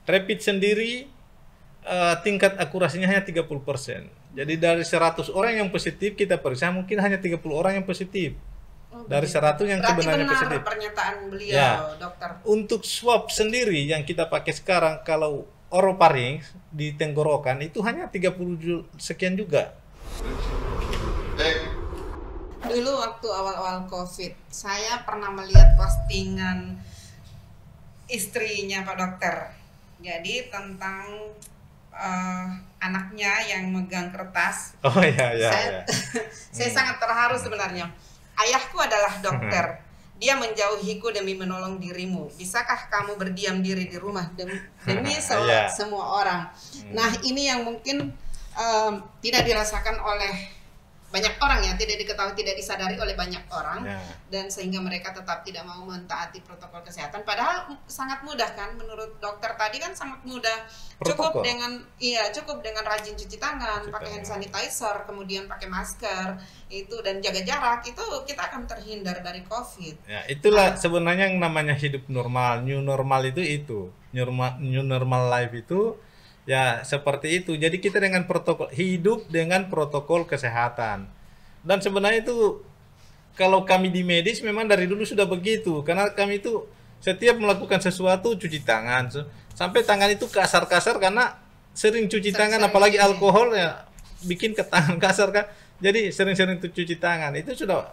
Rapid sendiri tingkat akurasinya hanya 30%. Jadi dari 100 orang yang positif kita periksa mungkin hanya 30 orang yang positif. Dari 100 yang Berarti sebenarnya benar positif. pernyataan beliau, Ya. dokter. Untuk swab sendiri yang kita pakai sekarang kalau orofaring di tenggorokan itu hanya 30 sekian juga. Dulu waktu awal-awal COVID, saya pernah melihat postingan istrinya Pak Dokter. Jadi tentang anaknya yang megang kertas. Oh ya ya. Saya sangat terharu sebenarnya. Ayahku adalah dokter. Dia menjauhiku demi menolong dirimu. Bisakah kamu berdiam diri di rumah demi semua orang? Nah, ini yang mungkin tidak dirasakan oleh banyak orang ya, tidak diketahui, tidak disadari oleh banyak orang, dan sehingga mereka tetap tidak mau mentaati protokol kesehatan. Padahal sangat mudah kan, menurut dokter tadi kan sangat mudah. Cukup dengan rajin cuci tangan, pakai hand sanitizer, kemudian pakai masker itu dan jaga jarak, itu kita akan terhindar dari COVID. Ya, itulah sebenarnya yang namanya hidup normal, new normal itu new normal life itu. Ya seperti itu. Jadi kita dengan protokol hidup dengan protokol kesehatan. Dan sebenarnya itu kalau kami di medis memang dari dulu sudah begitu. Karena kami itu setiap melakukan sesuatu cuci tangan. Sampai tangan itu kasar-kasar karena sering cuci tangan, apalagi alkohol ya bikin ke tangan kasar kan. Jadi sering-sering cuci tangan itu sudah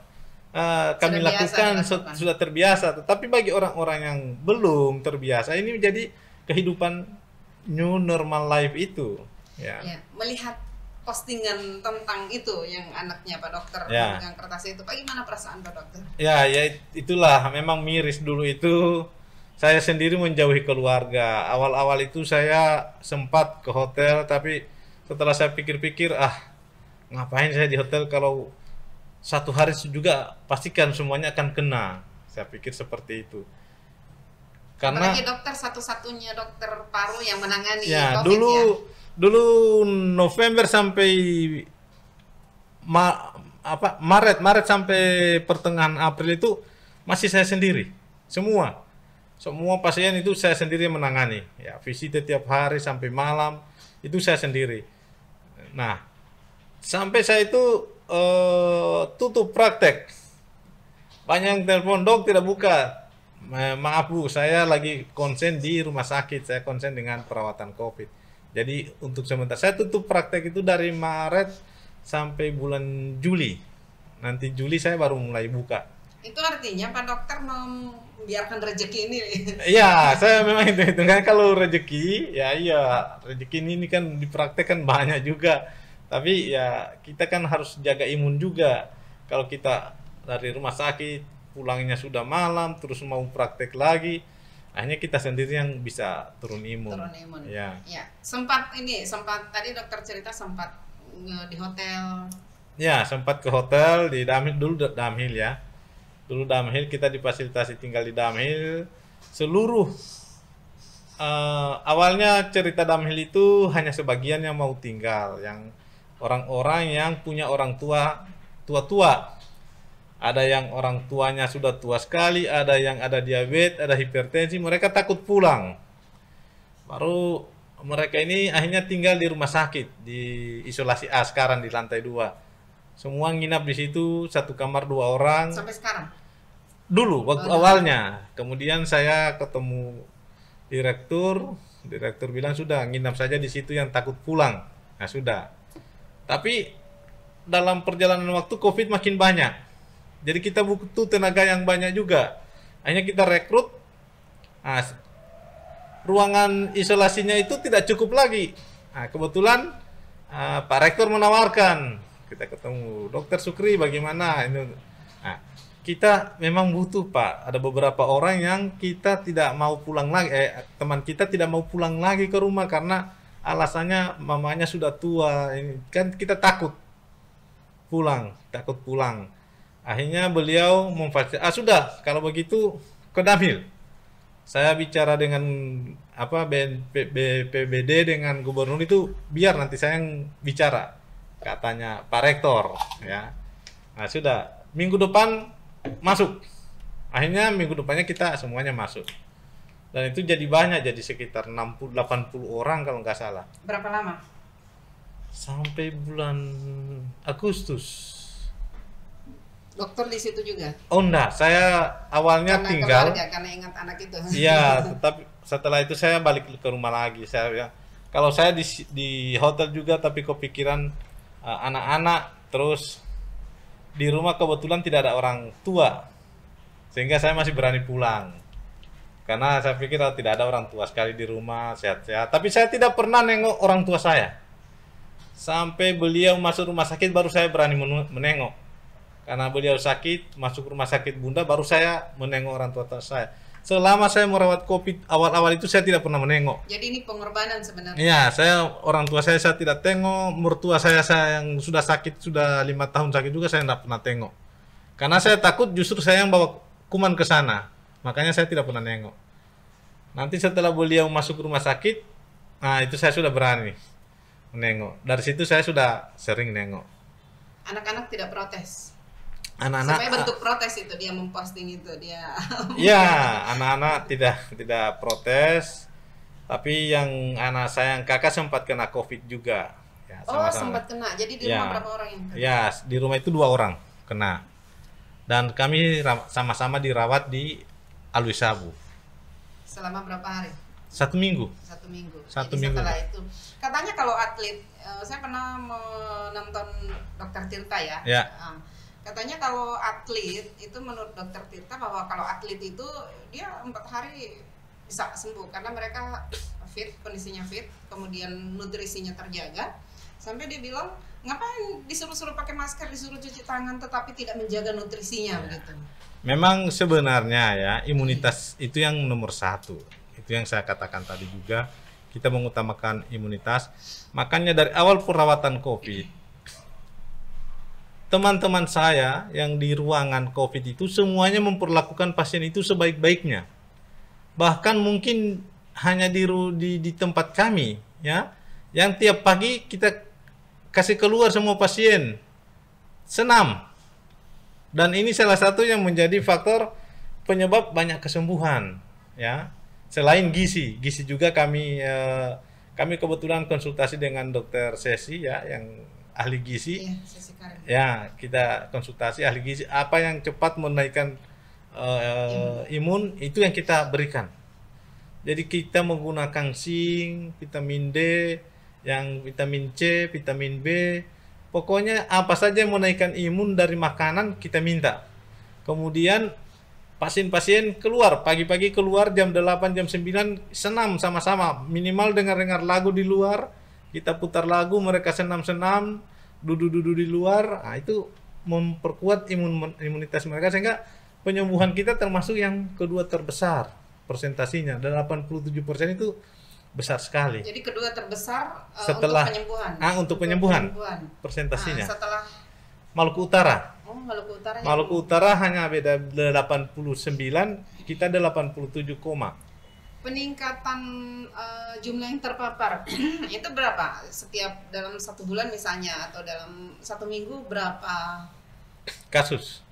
kami lakukan sudah terbiasa. Tetapi bagi orang-orang yang belum terbiasa ini menjadi kehidupan new normal life itu ya. Melihat postingan tentang itu yang anaknya Pak Dokter memegang kertas itu, bagaimana perasaan Pak Dokter? Ya itulah memang miris. Dulu itu saya sendiri menjauhi keluarga. Awal-awal itu saya sempat ke hotel, tapi setelah saya pikir-pikir ngapain saya di hotel kalau satu hari juga pastikan semuanya akan kena. Saya pikir seperti itu. Karena apalagi dokter satu-satunya dokter paru yang menangani COVID dulu November sampai Maret sampai pertengahan April itu masih saya sendiri. Semua pasien itu saya sendiri yang menangani. Ya, visit tiap hari sampai malam itu saya sendiri. Nah, sampai saya itu tutup praktek. Banyak yang telepon, dok tidak buka. Maaf Bu, saya lagi konsen di rumah sakit, saya konsen dengan perawatan COVID. Jadi untuk sementara saya tutup praktek itu dari Maret sampai bulan Juli. Nanti Juli saya baru mulai buka. Itu artinya Pak Dokter membiarkan rezeki ini. Iya, saya memang itu kan kalau rezeki, rezeki ini kan di praktek kan banyak juga. Tapi ya kita kan harus jaga imun juga. Kalau kita dari rumah sakit pulangnya sudah malam, terus mau praktek lagi, akhirnya kita sendiri yang bisa turun imun. Ya. Sempat tadi dokter cerita sempat di hotel. Ya, sempat ke hotel di Damhil dulu. Damhil ya. Dulu Damhil kita difasilitasi tinggal di Damhil. Seluruh awalnya cerita Damhil itu hanya sebagian yang mau tinggal, yang orang-orang yang punya orang tua. Ada yang orang tuanya sudah tua sekali, ada yang ada diabetes, ada hipertensi, mereka takut pulang. Baru mereka ini akhirnya tinggal di rumah sakit, di isolasi A sekarang di lantai 2. Semua nginap di situ, satu kamar 2 orang. Sampai sekarang? Dulu, waktu awalnya. Kemudian saya ketemu direktur bilang sudah nginap saja di situ yang takut pulang. Nah sudah. Tapi dalam perjalanan waktu COVID makin banyak. Jadi kita butuh tenaga yang banyak juga. Akhirnya kita rekrut. Ruangan isolasinya itu tidak cukup lagi. Nah, kebetulan Pak Rektor menawarkan. Kita ketemu Dokter Sukri bagaimana ini. Nah, kita memang butuh Pak. Ada beberapa orang yang kita tidak mau pulang lagi. Teman kita tidak mau pulang lagi ke rumah karena alasannya mamanya sudah tua. Ini kan kita takut pulang. Akhirnya beliau memfasilitasi. Sudah, kalau begitu ke Damhil. Saya bicara dengan BPBD dengan gubernur itu biar nanti saya yang bicara, katanya Pak Rektor ya. Nah sudah, minggu depan masuk. Akhirnya minggu depannya kita semuanya masuk. Dan itu jadi banyak, jadi sekitar 60-80 orang kalau nggak salah. Berapa lama? Sampai bulan Agustus. Dokter di situ juga? Oh enggak, saya awalnya Karena tinggal. keluarga, karena ingat anak itu. Iya, tetapi setelah itu saya balik ke rumah lagi. Saya ya, kalau saya di hotel juga, tapi kepikiran anak-anak, terus di rumah kebetulan tidak ada orang tua, sehingga saya masih berani pulang. Karena saya pikir tidak ada orang tua sekali di rumah, sehat-sehat. Tapi saya tidak pernah nengok orang tua saya. Sampai beliau masuk rumah sakit baru saya berani menengok. Karena beliau sakit, masuk rumah sakit Bunda, baru saya menengok orang tua saya. Selama saya merawat COVID awal-awal itu saya tidak pernah menengok. Jadi ini pengorbanan sebenarnya. Iya, orang tua saya tidak tengok, mertua saya yang sudah sakit sudah 5 tahun sakit juga saya tidak pernah tengok. Karena saya takut justru saya yang bawa kuman ke sana, makanya saya tidak pernah nengok. Nanti setelah beliau masuk rumah sakit, nah itu saya sudah berani menengok. Dari situ saya sudah sering nengok. Anak-anak tidak protes. Anak-anak Supaya bentuk protes itu dia memposting itu dia. Ya, anak-anak tidak protes, tapi yang anak saya yang kakak sempat kena COVID juga. Ya, oh, sempat kena. Jadi di rumah berapa orang yang kena? Ya, di rumah itu 2 orang kena. Dan kami sama-sama dirawat di Alwi Sabu. Selama berapa hari? 1 minggu. 1 minggu. Satu Jadi minggu. setelah itu, katanya kalau atlet, saya pernah menonton Dokter Tirta ya. Ya. Katanya kalau atlet itu menurut Dokter Tirta bahwa kalau atlet itu dia 4 hari bisa sembuh karena mereka fit, kondisinya fit, kemudian nutrisinya terjaga. Sampai dia bilang ngapain disuruh-suruh pakai masker, disuruh cuci tangan, tetapi tidak menjaga nutrisinya begitu. Memang sebenarnya ya imunitas itu yang nomor 1. Itu yang saya katakan tadi juga, kita mengutamakan imunitas. Makanya dari awal perawatan COVID, teman-teman saya yang di ruangan COVID itu semuanya memperlakukan pasien itu sebaik-baiknya. Bahkan mungkin hanya di tempat kami ya, yang tiap pagi kita kasih keluar semua pasien senam. Dan ini salah satu yang menjadi faktor penyebab banyak kesembuhan ya. Selain gizi juga kami kebetulan konsultasi dengan Dokter Sesi ya, yang ahli gizi. Iya, Sesi Karim. Ya, kita konsultasi ahli gizi apa yang cepat menaikkan imun itu yang kita berikan. Jadi kita menggunakan zinc, vitamin D, yang vitamin C, vitamin B, pokoknya apa saja yang menaikkan imun dari makanan kita minta. Kemudian pasien-pasien keluar pagi-pagi, keluar jam 8 jam 9 senam sama-sama, minimal dengar-dengar lagu di luar. Kita putar lagu, mereka senam-senam, duduk-duduk di luar. Nah, itu memperkuat imunitas mereka sehingga penyembuhan kita termasuk yang kedua terbesar persentasinya. Dan 87% itu besar sekali. Jadi kedua terbesar setelah untuk penyembuhan. Untuk penyembuhan. Persentasinya. Setelah Maluku Utara. Oh, Maluku Utara. Maluku Utara hanya beda 89, kita 87, peningkatan jumlah yang terpapar itu berapa setiap dalam 1 bulan misalnya atau dalam 1 minggu berapa kasus?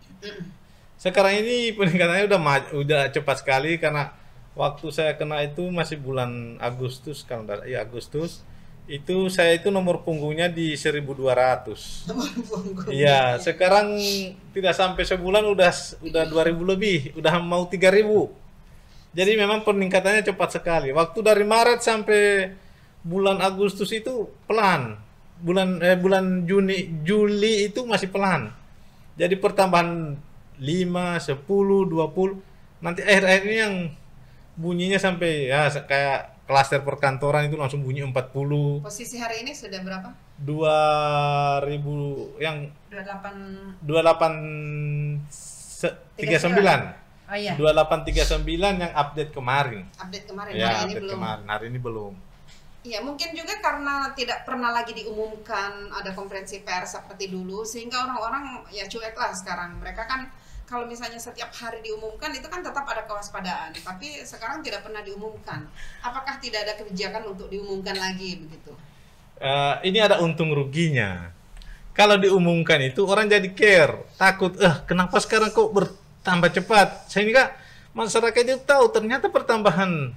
Sekarang ini peningkatannya udah cepat sekali karena waktu saya kena itu masih bulan Agustus kalau ya Agustus itu saya itu nomor punggungnya di 1.200. Iya, sekarang tidak sampai sebulan udah 2.000 lebih, udah mau 3.000. Jadi memang peningkatannya cepat sekali. Waktu dari Maret sampai bulan Agustus itu pelan. Bulan Juli itu masih pelan. Jadi pertambahan 5, 10, 20. Nanti akhir-akhir ini yang bunyinya sampai ya kayak klaster perkantoran itu langsung bunyi 40. Posisi hari ini sudah berapa? 2.000 yang 2839. Oh iya. 2839 yang update kemarin. Update kemarin, ya, hari ini belum. Hari ini belum. Iya, mungkin juga karena tidak pernah lagi diumumkan ada konferensi pers seperti dulu, sehingga orang-orang ya cuek lah sekarang. Mereka kan kalau misalnya setiap hari diumumkan itu kan tetap ada kewaspadaan, tapi sekarang tidak pernah diumumkan. Apakah tidak ada kebijakan untuk diumumkan lagi begitu? Ini ada untung ruginya. Kalau diumumkan itu orang jadi care, takut, kenapa sekarang kok bertambah cepat, sehingga Masyarakat itu tahu ternyata pertambahan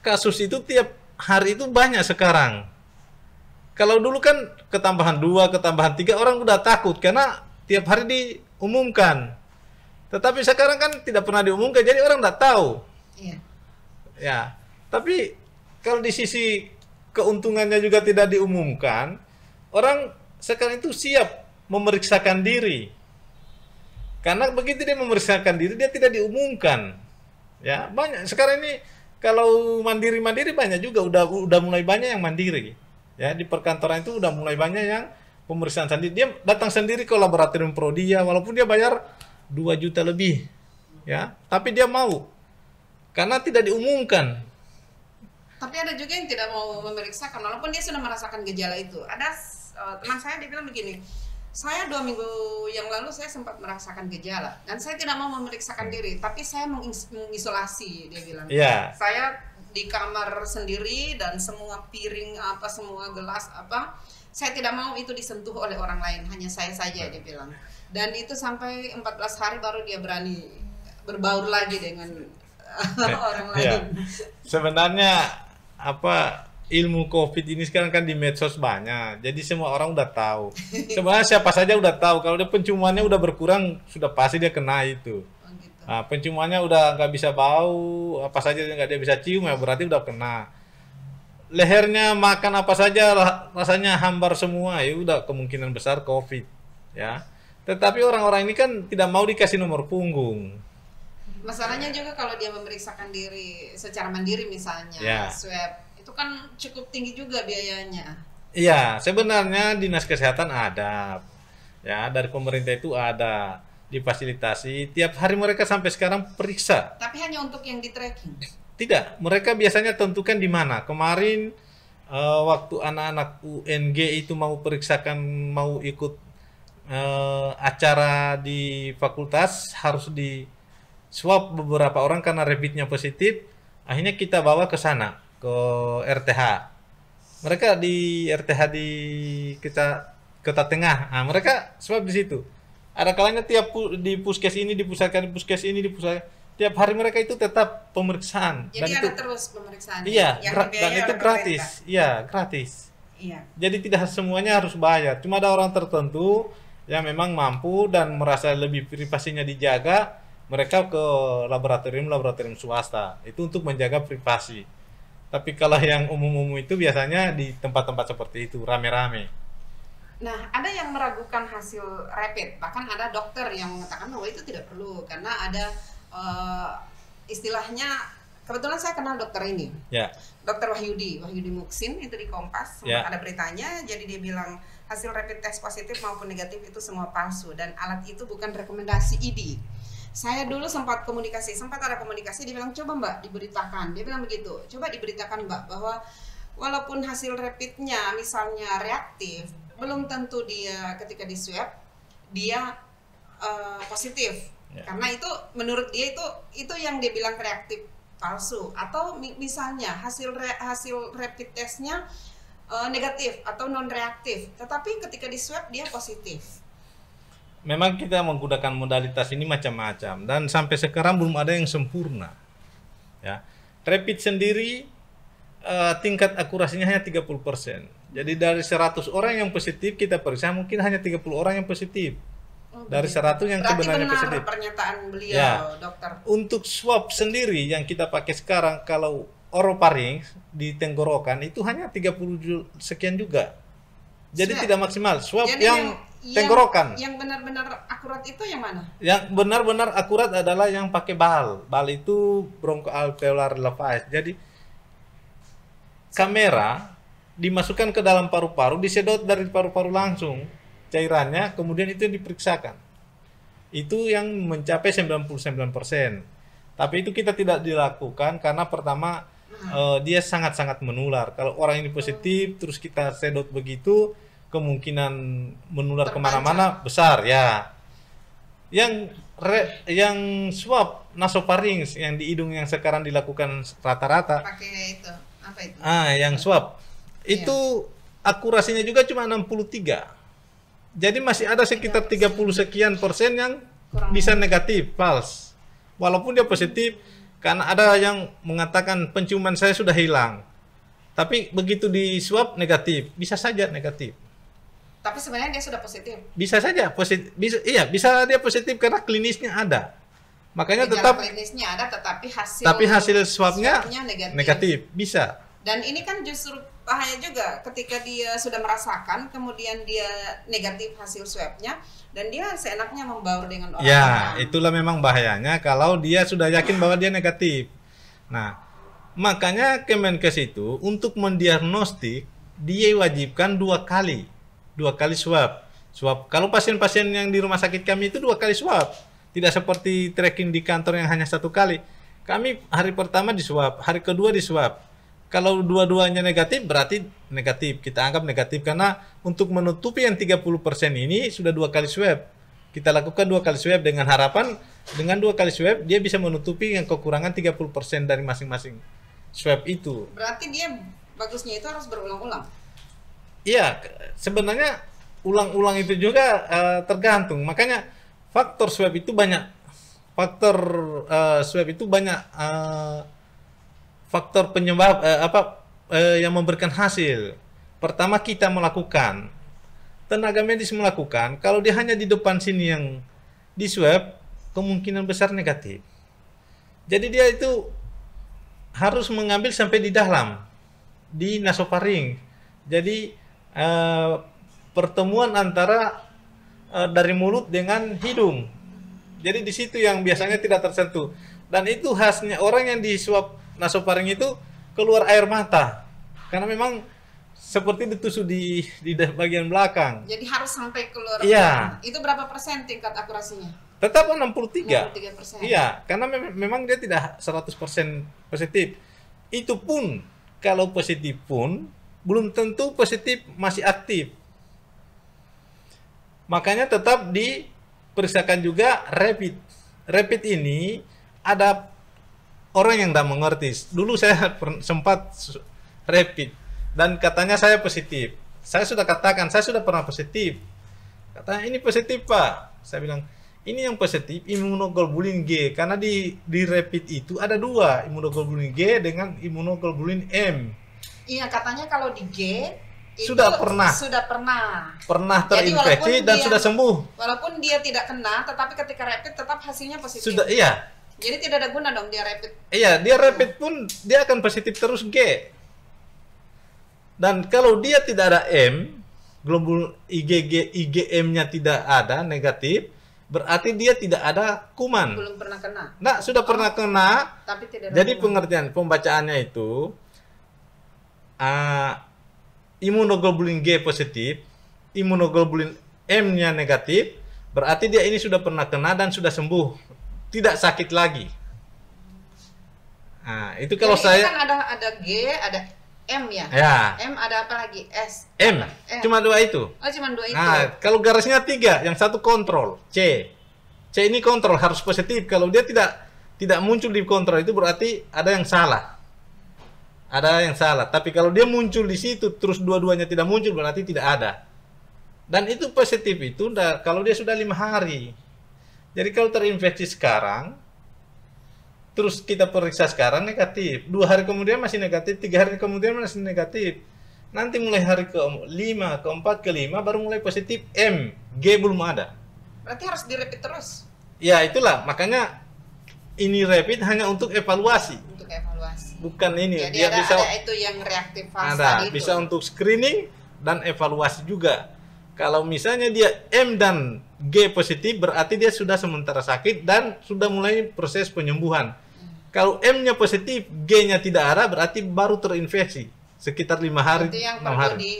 kasus itu tiap hari itu banyak sekarang. Kalau dulu kan ketambahan 2, ketambahan 3 orang udah takut karena tiap hari diumumkan. Tetapi sekarang kan tidak pernah diumumkan, jadi orang tidak tahu. Iya. Ya, tapi kalau di sisi keuntungannya juga tidak diumumkan, orang sekarang itu siap memeriksakan diri. Karena begitu dia memeriksakan diri, dia tidak diumumkan. Ya, banyak sekarang ini kalau mandiri banyak juga, udah mulai banyak yang mandiri. Ya, di perkantoran itu udah mulai banyak yang pemeriksaan sendiri. Dia datang sendiri ke laboratorium Prodia, walaupun dia bayar 2 juta lebih. Ya, tapi dia mau. Karena tidak diumumkan. Tapi ada juga yang tidak mau memeriksakan walaupun dia sudah merasakan gejala itu. Ada teman saya, dia bilang begini, saya 2 minggu yang lalu saya sempat merasakan gejala dan saya tidak mau memeriksakan diri, tapi saya mengisolasi, dia bilang. Yeah. Saya di kamar sendiri dan semua piring apa, semua gelas apa, saya tidak mau itu disentuh oleh orang lain, hanya saya saja, dia bilang. Dan itu sampai 14 hari baru dia berani berbaur lagi dengan orang lain. Ya. Sebenarnya ilmu COVID ini sekarang kan di medsos banyak, jadi semua orang udah tahu. Sebenarnya siapa saja udah tahu kalau dia penciumannya udah berkurang, sudah pasti dia kena itu. Oh, gitu. Nah, penciumannya udah nggak bisa bau, apa saja nggak dia bisa cium, ya berarti udah kena. Lehernya makan apa saja rasanya hambar semua, ya udah kemungkinan besar COVID. Ya. Tetapi orang-orang ini kan tidak mau dikasih nomor punggung. Masalahnya juga kalau dia memeriksakan diri secara mandiri misalnya, ya, swab, itu kan cukup tinggi juga biayanya. Iya, sebenarnya dinas kesehatan ada, ya, dari pemerintah itu ada, difasilitasi. Tiap hari mereka sampai sekarang periksa. Tapi hanya untuk yang di tracking? Tidak, mereka biasanya tentukan di mana. Kemarin waktu anak-anak UNG itu mau periksakan, mau ikut acara di fakultas, harus di swab beberapa orang karena rapidnya positif. Akhirnya kita bawa ke sana, ke RTH. Mereka di RTH di Kota Tengah. Nah, mereka swab di situ. Ada kalanya tiap di puskes ini, di puskes ini, tiap hari mereka itu tetap pemeriksaan. Jadi ada terus pemeriksaan. Iya, dan itu gratis. Iya, gratis. Iya. Jadi tidak semuanya harus bayar. Cuma ada orang tertentu yang memang mampu dan merasa lebih privasinya dijaga, mereka ke laboratorium swasta. Itu untuk menjaga privasi. Tapi kalau yang umum-umum itu biasanya di tempat-tempat seperti itu, rame-rame. Nah, ada yang meragukan hasil rapid. Bahkan ada dokter yang mengatakan bahwa itu tidak perlu. Karena ada istilahnya, kebetulan saya kenal dokter ini. Ya. Dokter Wahyudi Muksin, itu di Kompas. Ya. Ada beritanya, jadi dia bilang hasil rapid test positif maupun negatif itu semua palsu. Dan alat itu bukan rekomendasi ID. Saya dulu sempat ada komunikasi, dia bilang coba Mbak diberitakan, dia bilang begitu, coba diberitakan Mbak bahwa walaupun hasil rapidnya misalnya reaktif, belum tentu dia ketika di swab dia positif, karena itu menurut dia itu yang dia bilang reaktif palsu, atau misalnya hasil rapid testnya negatif atau non reaktif, tetapi ketika di swab dia positif. Memang kita menggunakan modalitas ini macam-macam dan sampai sekarang belum ada yang sempurna. Ya. Rapid sendiri tingkat akurasinya hanya 30%. Jadi dari 100 orang yang positif kita periksa mungkin hanya 30 orang yang positif. Dari 100 yang sebenarnya positif. Pernyataan beliau, ya. Dokter. Untuk swab sendiri yang kita pakai sekarang, kalau orofaring di tenggorokan itu hanya 30 sekian juga. Jadi swab tidak maksimal. Swab yang tenggorokan. Yang benar-benar akurat itu yang mana? Yang benar-benar akurat adalah yang pakai bal. Bal itu bronchoalveolar lavage. Jadi kamera dimasukkan ke dalam paru-paru, disedot dari paru-paru langsung cairannya, kemudian itu diperiksakan. Itu yang mencapai 99%. Tapi itu kita tidak dilakukan karena pertama dia sangat-sangat menular. Kalau orang ini positif terus kita sedot begitu, kemungkinan menular kemana-mana besar ya. Yang swab nasofaring yang di hidung yang sekarang dilakukan rata-rata. Pakai itu apa itu? Yang swab itu akurasinya juga cuma 63. Jadi masih ada sekitar 30 sekian persen yang bisa negatif, false. walaupun dia positif, karena ada yang mengatakan penciuman saya sudah hilang, tapi begitu di swab negatif, bisa saja negatif. Tapi sebenarnya dia sudah positif. Bisa saja positif, bisa dia positif karena klinisnya ada. Makanya Gejala tetap klinisnya ada, tetapi hasil swabnya negatif. Bisa. Dan ini kan justru bahaya juga ketika dia sudah merasakan, kemudian dia negatif hasil swabnya, dan dia seenaknya membaur dengan orang ya, itulah memang bahayanya kalau dia sudah yakin bahwa dia negatif. Nah, makanya Kemenkes itu untuk mendiagnostik dia wajibkan 2 kali swab. Kalau pasien-pasien yang di rumah sakit kami itu 2 kali swab, tidak seperti tracking di kantor yang hanya 1 kali. Kami hari pertama di swab, hari kedua di swab. Kalau dua-duanya negatif, berarti negatif. Kita anggap negatif karena untuk menutupi yang 30% ini sudah 2 kali swab. Kita lakukan 2 kali swab dengan harapan dengan 2 kali swab dia bisa menutupi yang kekurangan 30% dari masing-masing swab itu. Berarti dia bagusnya itu harus berulang-ulang. Iya, sebenarnya ulang-ulang itu juga tergantung. Makanya faktor swab itu banyak. Faktor penyebab yang memberikan hasil. Pertama kita melakukan, tenaga medis melakukan, kalau dia hanya di depan sini yang di swab, kemungkinan besar negatif. Jadi dia itu harus mengambil sampai di dalam, di nasofaring. Jadi pertemuan antara dari mulut dengan hidung. Jadi di situ yang biasanya tidak tersentuh. Dan itu khasnya orang yang di swab nasofaring itu keluar air mata karena memang seperti ditusuk di bagian belakang. Jadi harus sampai keluar. Iya. Itu berapa persen tingkat akurasinya? Tetap 63. 63%. Iya, karena memang dia tidak 100% positif. Itu pun kalau positif pun belum tentu positif masih aktif. Makanya tetap diperiksakan juga rapid. Rapid ini ada orang yang tidak mengerti. Dulu saya sempat rapid dan katanya saya positif. Saya sudah katakan saya sudah pernah positif. Katanya ini positif Pak. Saya bilang ini yang positif imunoglobulin G karena di rapid itu ada 2 imunoglobulin G dengan imunoglobulin M. Iya katanya kalau di G sudah pernah terinfeksi dan sudah sembuh. Walaupun dia tidak kena, tetapi ketika rapid tetap hasilnya positif. Sudah iya. Jadi tidak ada guna dong dia rapid. Iya, dia rapid pun dia akan positif terus G. Dan kalau dia tidak ada M, globul IgM-nya tidak ada negatif, berarti dia tidak ada kuman. Belum pernah kena. Nah, sudah pernah kena. Tapi tidak ada jadi kuman. Pengertian pembacaannya itu imunoglobulin G positif, imunoglobulin M-nya negatif, berarti dia ini sudah pernah kena dan sudah sembuh, tidak sakit lagi. Nah, itu kalau jadi saya kan ada G, ada M ya. Ya. M ada apa lagi? S. M. Cuma 2 itu. Oh, cuma 2 itu. Nah, kalau garisnya 3, yang satu kontrol, C. C ini kontrol harus positif. Kalau dia tidak muncul di kontrol itu berarti ada yang salah. Ada yang salah. Tapi kalau dia muncul di situ terus dua-duanya tidak muncul berarti tidak ada. Dan itu positif itu kalau dia sudah 5 hari. Jadi kalau terinfeksi sekarang, terus kita periksa sekarang negatif, 2 hari kemudian masih negatif, 3 hari kemudian masih negatif. Nanti mulai hari ke-5, ke-4, ke-5 baru mulai positif M, G belum ada. Berarti harus direpit terus. Ya itulah, makanya ini rapid hanya untuk evaluasi. Untuk evaluasi. Bukan ini. Jadi dia bisa itu yang reaktif fase ada, itu. bisa untuk screening dan evaluasi juga. Kalau misalnya dia M dan G positif berarti dia sudah sementara sakit dan sudah mulai proses penyembuhan. Kalau M-nya positif, G-nya tidak ada berarti baru terinfeksi sekitar 5 hari. Itu yang 6 perlu hari. di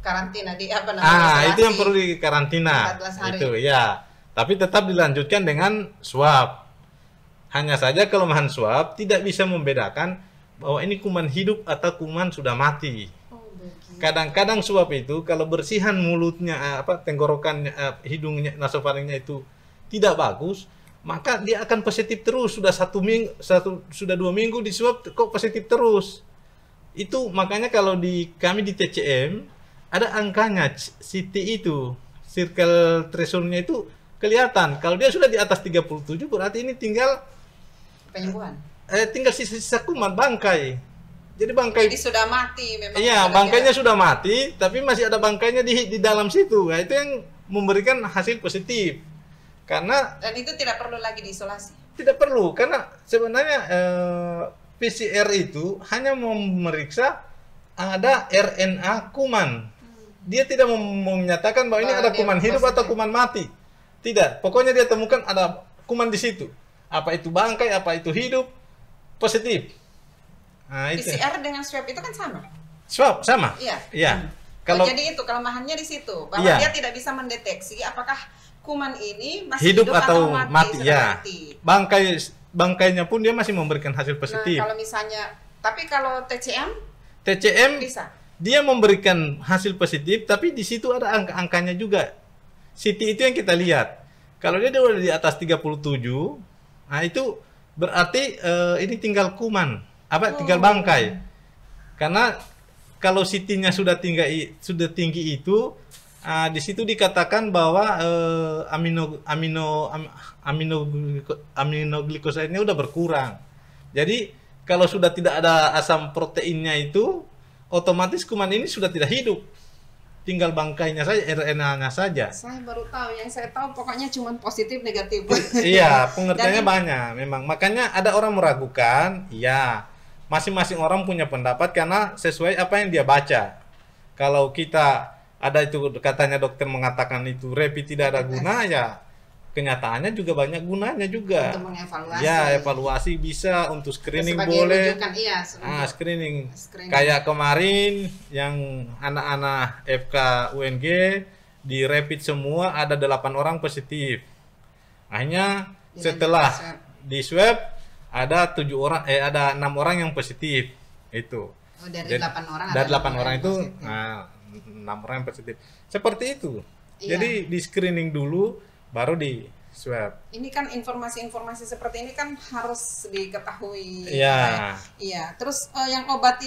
karantina di apa namanya? Itu yang perlu di karantina. 14 hari. Itu ya. Tapi tetap dilanjutkan dengan swab. Hanya saja kelemahan swab tidak bisa membedakan bahwa ini kuman hidup atau kuman sudah mati. Kadang-kadang swab itu kalau bersihan mulutnya tenggorokannya hidungnya nasofaringnya itu tidak bagus, maka dia akan positif terus. Sudah 1 minggu, sudah 2 minggu di swab kok positif terus. Itu makanya kalau kami di TCM ada angkanya CT itu, circle threshold-nya itu kelihatan. Kalau dia sudah di atas 37 berarti ini tinggal penyembuhan. Tinggal sisa-sisa kuman, bangkai. Jadi bangkai. Jadi sudah mati memang. Iya, bangkainya sudah mati, tapi masih ada bangkainya di dalam situ. Nah, itu yang memberikan hasil positif. Karena dan itu tidak perlu lagi diisolasi. Tidak perlu, karena sebenarnya PCR itu hanya memeriksa ada RNA kuman. Dia tidak menyatakan bahwa ini ada kuman hidup atau kuman mati. Tidak, pokoknya dia temukan ada kuman di situ. Apa itu bangkai, apa itu hidup, positif. Nah, itu. PCR dengan swab itu kan sama. Swab sama? Iya. Iya. Kalau jadi itu kelemahannya di situ, bahwa dia tidak bisa mendeteksi apakah kuman ini masih hidup atau mati. Ya. Bangkainya pun dia masih memberikan hasil positif. Nah, kalau misalnya, tapi kalau TCM bisa. Dia memberikan hasil positif, tapi di situ ada angkanya juga. CT itu yang kita lihat. Kalau dia udah di atas 37, nah itu berarti ini tinggal kuman, tinggal bangkai. Karena kalau CT-nya sudah tinggi itu, di situ dikatakan bahwa aminoglikosida-nya udah berkurang. Jadi kalau sudah tidak ada asam proteinnya itu, otomatis kuman ini sudah tidak hidup. Tinggal bangkainya saja, RNA-nya saja. Saya baru tahu, yang saya tahu pokoknya cuma positif negatif. Iya, pengertiannya banyak memang. Makanya ada orang meragukan, iya. Masing-masing orang punya pendapat karena sesuai apa yang dia baca. Kalau kita ada itu katanya dokter mengatakan itu rapid tidak ada guna, ya kenyataannya juga banyak gunanya juga. Untuk mengevaluasi. Ya, evaluasi bisa, untuk screening boleh. Rujukan, iya, screening. Kayak kemarin yang anak-anak FK UNG di rapid semua ada 8 orang positif. Akhirnya setelah di swab ada 6 orang yang positif itu. Dari 8 orang. Dari 8 orang itu, 6 orang yang positif. Seperti itu. Iya. Jadi di screening dulu, baru di swab. Ini kan informasi-informasi seperti ini kan harus diketahui. Iya. Iya. Terus yang obat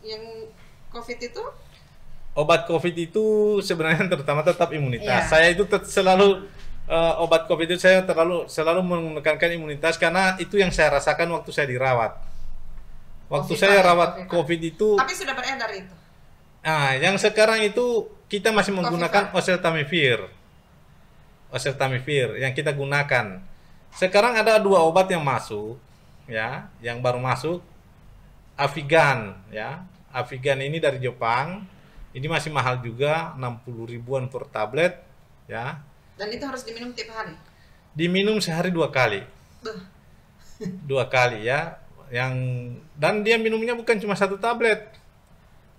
yang COVID itu? Obat COVID itu sebenarnya terutama tetap imunitas. Iya. Saya itu selalu obat COVID itu saya selalu menekankan imunitas karena itu yang saya rasakan waktu saya dirawat. Waktu saya rawat COVID itu. Tapi sudah beredar itu. Nah, yang sekarang itu kita masih menggunakan oseltamivir yang kita gunakan. Sekarang ada 2 obat yang masuk, ya, yang baru masuk, Avigan, ya. Avigan ini dari Jepang. Ini masih mahal juga, 60 ribuan per tablet, ya. Dan itu harus diminum tiap hari. Diminum sehari 2 kali. 2 kali, ya. Dan dia minumnya bukan cuma 1 tablet.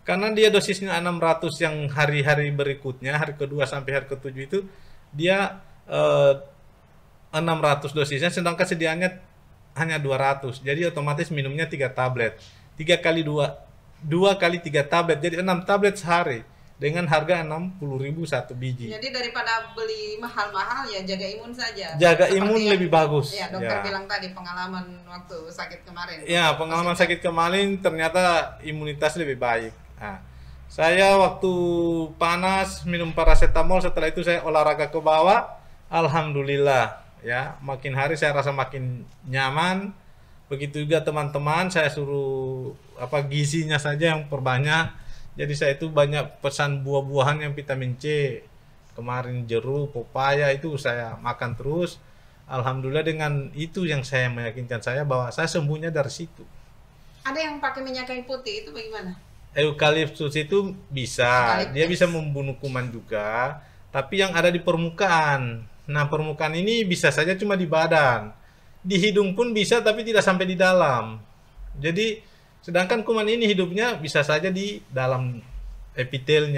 Karena dia dosisnya 600 yang hari-hari berikutnya, hari kedua sampai hari ke-7 itu dia 600 dosisnya, sedangkan sediaannya hanya 200. Jadi otomatis minumnya 3 tablet. 3 kali 2 kali 3 tablet, jadi 6 tablet sehari dengan harga 60.000 satu biji. Jadi daripada beli mahal-mahal ya jaga imun saja. Jaga imun lebih bagus. Ya, dokter bilang tadi pengalaman waktu sakit kemarin. Ya, pengalaman sakit kemarin ternyata imunitas lebih baik. Nah, saya waktu panas minum paracetamol, setelah itu saya olahraga ke bawah, alhamdulillah ya, makin hari saya rasa makin nyaman. Begitu juga teman-teman, saya suruh gizinya saja yang perbanyak. Jadi saya itu banyak pesan buah-buahan yang vitamin C. Kemarin jeruk, pepaya itu saya makan terus. Alhamdulillah dengan itu yang saya meyakinkan saya bahwa saya sembuhnya dari situ. Ada yang pakai minyak kayu putih itu bagaimana? Eukaliptus itu bisa, dia bisa membunuh kuman juga, tapi yang ada di permukaan. Nah, permukaan ini bisa saja cuma di badan. Di hidung pun bisa, tapi tidak sampai di dalam. Jadi, sedangkan kuman ini hidupnya bisa saja di dalam epitel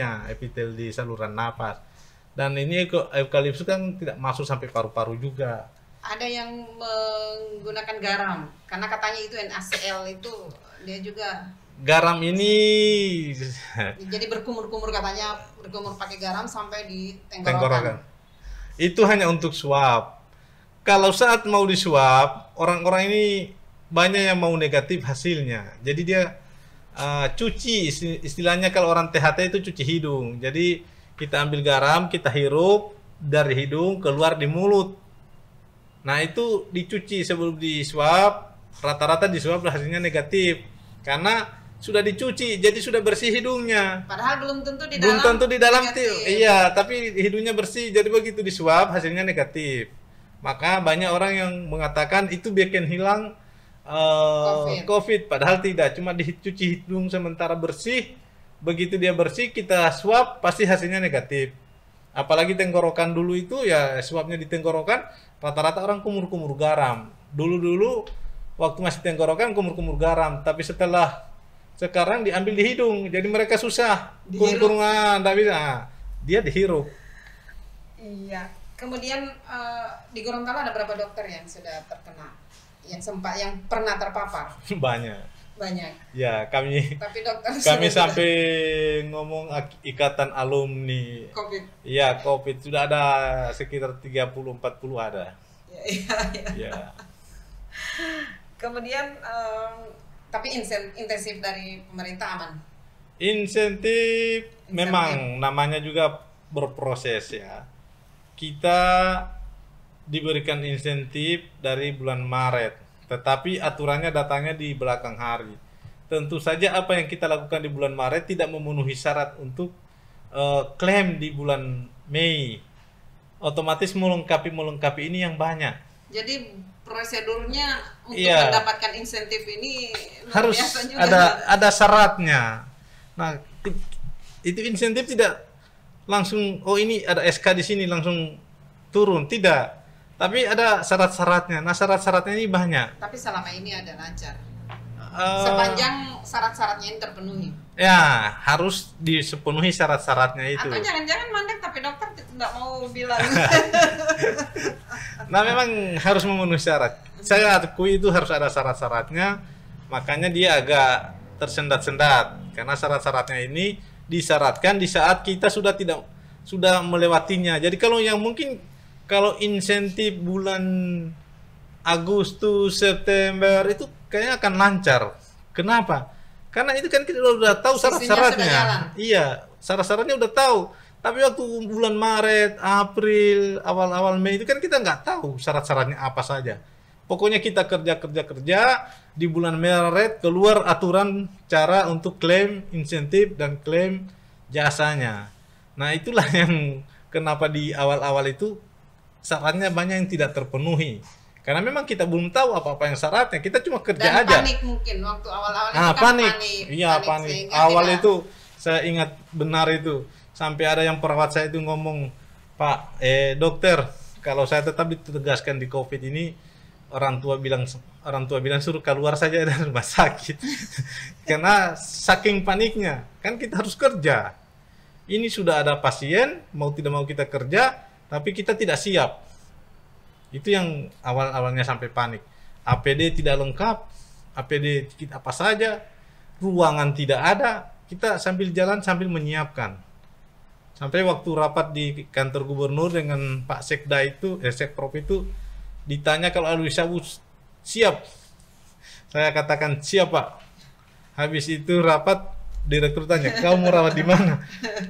di saluran napas. Dan ini eukaliptus kan tidak masuk sampai paru-paru juga. Ada yang menggunakan garam, karena katanya itu NaCl itu dia juga. Garam ini jadi berkumur-kumur, katanya berkumur pakai garam sampai di tenggorokan. Itu hanya untuk swab. Kalau saat mau disuap, orang-orang ini banyak yang mau negatif hasilnya. Jadi dia cuci, istilahnya kalau orang THT itu cuci hidung. Jadi kita ambil garam, kita hirup dari hidung keluar di mulut. Nah itu dicuci sebelum di swab, rata-rata di swab hasilnya negatif karena sudah dicuci, jadi sudah bersih hidungnya. Padahal belum tentu di dalam. Belum tentu di dalam negatif. iya, tapi hidungnya bersih, jadi begitu di swab hasilnya negatif. Maka banyak orang yang mengatakan itu bikin hilang COVID, padahal tidak, cuma dicuci hidung sementara bersih. Begitu dia bersih, kita swab pasti hasilnya negatif. Apalagi tenggorokan dulu itu ya swabnya di tenggorokan, rata-rata orang kumur-kumur garam. Dulu waktu masih tenggorokan kumur-kumur garam, tapi sekarang diambil di hidung, jadi mereka susah. Kumur-kumur enggak bisa. Dia dihirup. Iya. Kemudian di Gorontalo ada berapa dokter yang sudah terkena, yang pernah terpapar? Banyak. Ya, Tapi dokter kami sampai ngomong ikatan alumni COVID. Iya, COVID sudah ada sekitar 30-40 ada. Ya. Kemudian tapi intensif dari pemerintah aman. Insentif memang namanya juga berproses ya. Kita diberikan insentif dari bulan Maret. Tetapi aturannya datangnya di belakang hari. Tentu saja apa yang kita lakukan di bulan Maret tidak memenuhi syarat untuk klaim di bulan Mei. Otomatis melengkapi ini yang banyak. Jadi prosedurnya untuk mendapatkan insentif ini harus ada syaratnya. Nah, itu insentif tidak langsung ini ada SK di sini langsung turun, tidak. Tapi ada syarat-syaratnya. Nah, syarat-syaratnya ini banyak. Tapi selama ini ada lancar. Sepanjang syarat-syaratnya ini terpenuhi. Ya, harus dipenuhi syarat-syaratnya itu. Atau jangan-jangan mandek tapi dokter tidak mau bilang. Nah, memang harus memenuhi syarat. Saya akui itu harus ada syarat-syaratnya. Makanya dia agak tersendat-sendat karena syarat-syaratnya ini disyaratkan di saat kita sudah melewatinya. Jadi kalau insentif bulan Agustus, September itu kayaknya akan lancar. Kenapa? Karena itu kan kita udah tahu syarat-syaratnya. Iya, syarat-syaratnya udah tahu. Tapi waktu bulan Maret, April, awal-awal Mei itu kan kita nggak tahu syarat-syaratnya apa saja. Pokoknya kita kerja di bulan Maret keluar aturan cara untuk klaim insentif dan klaim jasanya. Nah, itulah yang kenapa di awal-awal itu syaratnya banyak yang tidak terpenuhi. Karena memang kita belum tahu apa-apa yang syaratnya, kita cuma kerja aja. Panik mungkin waktu awal-awal itu panik. Iya, panik. Awal itu saya ingat benar itu. Sampai ada yang perawat saya itu ngomong, "Pak, dokter, kalau saya tetap ditegaskan di COVID ini, orang tua bilang suruh keluar saja dari rumah sakit." Karena saking paniknya, kan kita harus kerja. Ini sudah ada pasien, mau tidak mau kita kerja, tapi kita tidak siap. Itu yang awal-awalnya sampai panik. APD tidak lengkap, APD kita apa saja, ruangan tidak ada, kita sambil jalan sambil menyiapkan. Sampai waktu rapat di kantor gubernur dengan Pak Sekda itu, Sekprop itu, ditanya kalau Alwi Sabu siap. Saya katakan siap, Pak. Habis itu rapat, direktur tanya, kau mau rawat di mana?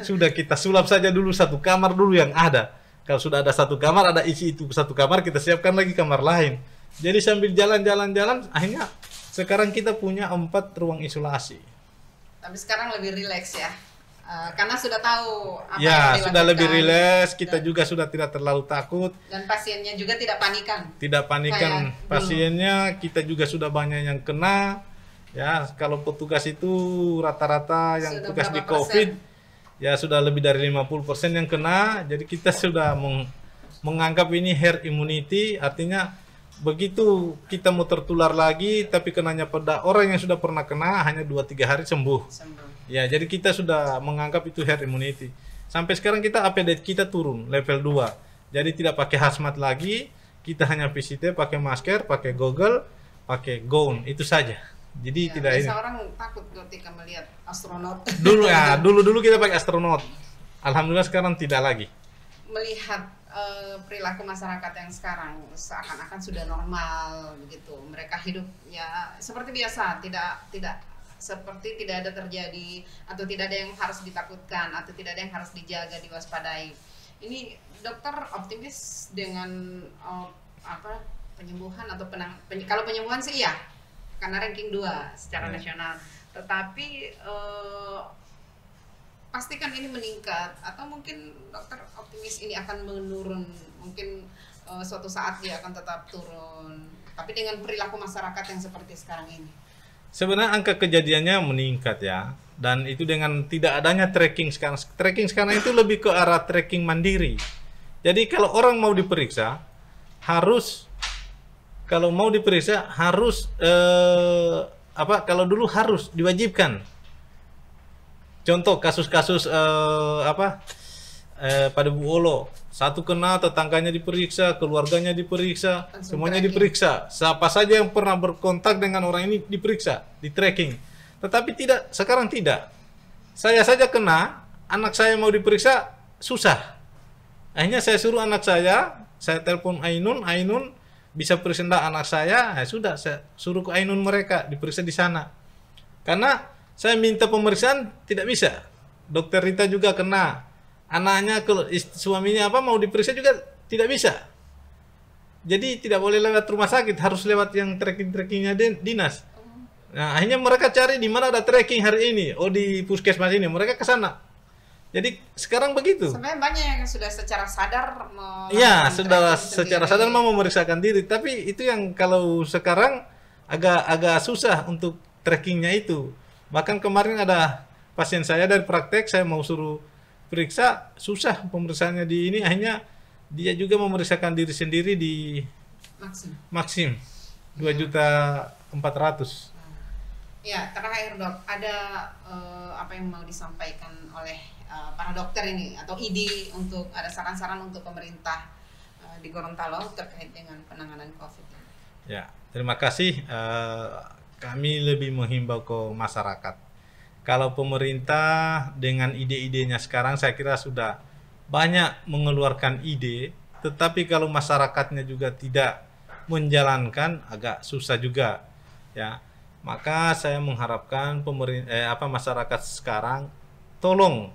Sudah kita sulap saja dulu satu kamar dulu yang ada. Kalau sudah ada satu kamar, ada isi itu satu kamar, kita siapkan lagi kamar lain. Jadi sambil jalan-jalan, akhirnya sekarang kita punya 4 ruang isolasi. Tapi sekarang lebih rileks ya, karena sudah tahu apa ya, yang dilakukan. Sudah lebih rileks, kita juga sudah tidak terlalu takut. Dan pasiennya juga tidak panikan. Tidak panikan pasiennya, kita juga sudah banyak yang kena. Ya, kalau petugas itu rata-rata yang sudah tugas di COVID, ya sudah lebih dari 50% yang kena. Jadi kita sudah menganggap ini herd immunity, artinya begitu kita mau tertular lagi tapi kenanya pada orang yang sudah pernah kena hanya 2-3 hari sembuh. Ya, jadi kita sudah menganggap itu herd immunity. Sampai sekarang kita APD kita turun level 2. Jadi tidak pakai hazmat lagi, kita hanya PCT, pakai masker, pakai goggle, pakai gown, itu saja. Jadi tidak ini. Orang takut ketika melihat astronot. Dulu kita pakai astronot. Alhamdulillah sekarang tidak lagi. Melihat perilaku masyarakat yang sekarang seakan-akan sudah normal begitu. Mereka hidup ya seperti biasa, tidak seperti tidak ada terjadi atau tidak ada yang harus ditakutkan atau tidak ada yang harus dijaga, diwaspadai. Ini dokter optimis dengan apa penyembuhan atau kalau penyembuhan sih iya, karena ranking 2 secara nasional. Tetapi pastikan ini meningkat, atau mungkin dokter optimis ini akan menurun, mungkin suatu saat dia akan tetap turun, tapi dengan perilaku masyarakat yang seperti sekarang ini. Sebenarnya angka kejadiannya meningkat ya, dan itu dengan tidak adanya tracking sekarang. Tracking sekarang itu lebih ke arah tracking mandiri. Jadi kalau orang mau diperiksa harus, kalau dulu harus diwajibkan. Contoh kasus-kasus pada Bu Olo, satu kena, tetangganya diperiksa, keluarganya diperiksa, semuanya diperiksa. Siapa saja yang pernah berkontak dengan orang ini diperiksa, di tracking. Tetapi tidak, sekarang tidak. Saya saja kena, anak saya mau diperiksa, susah. Akhirnya saya suruh anak saya telepon Ainun bisa periksa anak saya, sudah saya suruh ke Ainun mereka diperiksa di sana. Karena saya minta pemeriksaan tidak bisa. Dokter Rita juga kena, anaknya suaminya mau diperiksa juga tidak bisa. Jadi tidak boleh lewat rumah sakit, harus lewat yang trackingnya dinas. Nah, akhirnya mereka cari di mana ada tracking hari ini. Oh, di puskesmas ini, mereka ke sana. Jadi sekarang begitu. Sebenarnya banyak yang sudah secara sadar secara sadar mau memeriksakan diri, tapi itu yang kalau sekarang agak susah untuk trackingnya itu. Bahkan kemarin ada pasien saya dari praktek, saya mau suruh periksa, susah pemeriksaannya di ini, akhirnya dia juga memeriksakan diri sendiri di Maxim 2.400.000. Ya, terakhir Dok, ada apa yang mau disampaikan oleh para dokter ini, atau ide untuk ada saran-saran untuk pemerintah di Gorontalo terkait dengan penanganan COVID ini? Ya, terima kasih. Kami lebih menghimbau ke masyarakat. Kalau pemerintah dengan ide-idenya sekarang saya kira sudah banyak mengeluarkan ide, tetapi kalau masyarakatnya juga tidak menjalankan agak susah juga, ya. Maka saya mengharapkan masyarakat sekarang tolong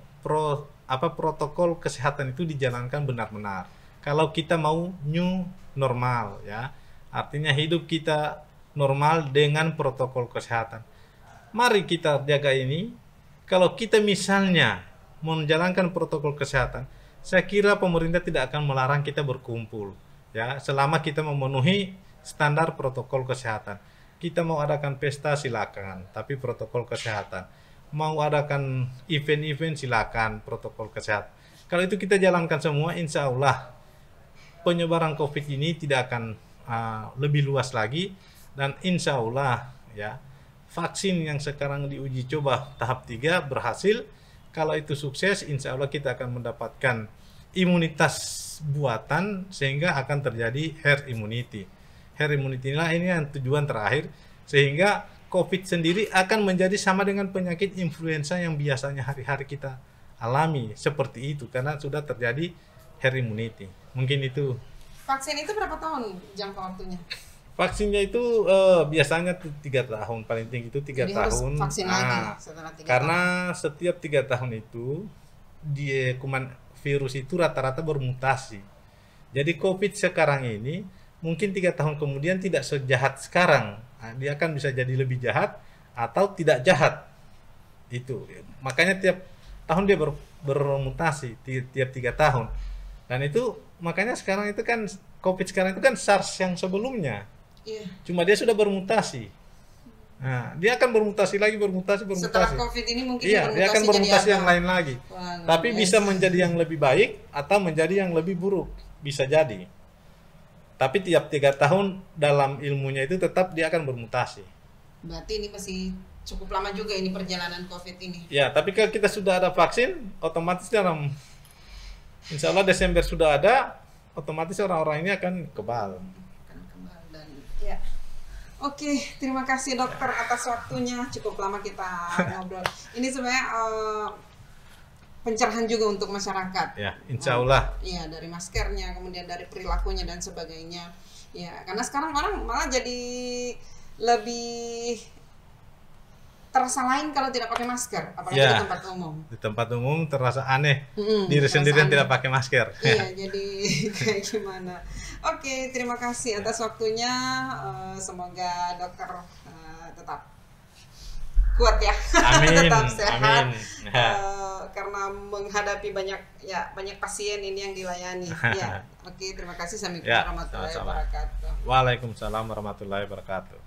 protokol kesehatan itu dijalankan benar-benar. Kalau kita mau new normal, ya, artinya hidup kita normal dengan protokol kesehatan. Mari kita jaga ini. Kalau kita misalnya menjalankan protokol kesehatan, saya kira pemerintah tidak akan melarang kita berkumpul, ya, selama kita memenuhi standar protokol kesehatan. Kita mau adakan pesta silakan, tapi protokol kesehatan. Mau adakan event-event silakan, protokol kesehatan. Kalau itu kita jalankan semua, insya Allah penyebaran COVID ini tidak akan lebih luas lagi, dan insya Allah ya vaksin yang sekarang diuji coba tahap 3 berhasil. Kalau itu sukses, insya Allah kita akan mendapatkan imunitas buatan sehingga akan terjadi herd immunity. Herd immunity inilah ini yang tujuan terakhir, sehingga COVID sendiri akan menjadi sama dengan penyakit influenza yang biasanya hari-hari kita alami, seperti itu, karena sudah terjadi herd immunity. Mungkin itu. Vaksin itu berapa tahun jangka waktunya? Vaksinnya itu biasanya 3 tahun, paling tinggi itu 3 Jadi tahun. Harus vaksin lagi setelah 3 karena tahun. Setiap 3 tahun itu kuman virus itu rata-rata bermutasi. Jadi COVID sekarang ini mungkin 3 tahun kemudian tidak sejahat sekarang. Nah, dia akan bisa jadi lebih jahat atau tidak jahat. Itu. Makanya tiap tahun dia bermutasi tiap 3 tahun. Dan itu makanya sekarang itu kan COVID sekarang itu kan SARS yang sebelumnya. Iya. Cuma dia sudah bermutasi. Nah, dia akan bermutasi lagi, bermutasi. Setelah COVID ini mungkin dia akan bermutasi yang lain lagi. Wah, tapi bisa menjadi yang lebih baik atau menjadi yang lebih buruk, bisa jadi. Tapi tiap 3 tahun dalam ilmunya itu tetap dia akan bermutasi. Berarti ini masih cukup lama juga ini perjalanan COVID ini. Ya, tapi kalau kita sudah ada vaksin, otomatis dalam insya Allah Desember sudah ada, otomatis orang-orang ini akan kebal. Ya. Oke, terima kasih dokter atas waktunya. Cukup lama kita ngobrol. Ini sebenarnya pencerahan juga untuk masyarakat. Ya, insya Allah. Iya, dari maskernya, kemudian dari perilakunya dan sebagainya. Ya, karena sekarang orang malah jadi lebih terasa lain kalau tidak pakai masker, apalagi di tempat umum. Di tempat umum terasa aneh, diri sendiri yang tidak pakai masker. Iya, jadi kayak gimana? Oke, terima kasih atas waktunya. Semoga dokter tetap kuat ya, Amin, tetap sehat. amin. Karena menghadapi banyak pasien ini yang dilayani. Ya, oke, terima kasih. Assalamualaikum warahmatullahi wabarakatuh. Waalaikumsalam warahmatullahi wabarakatuh.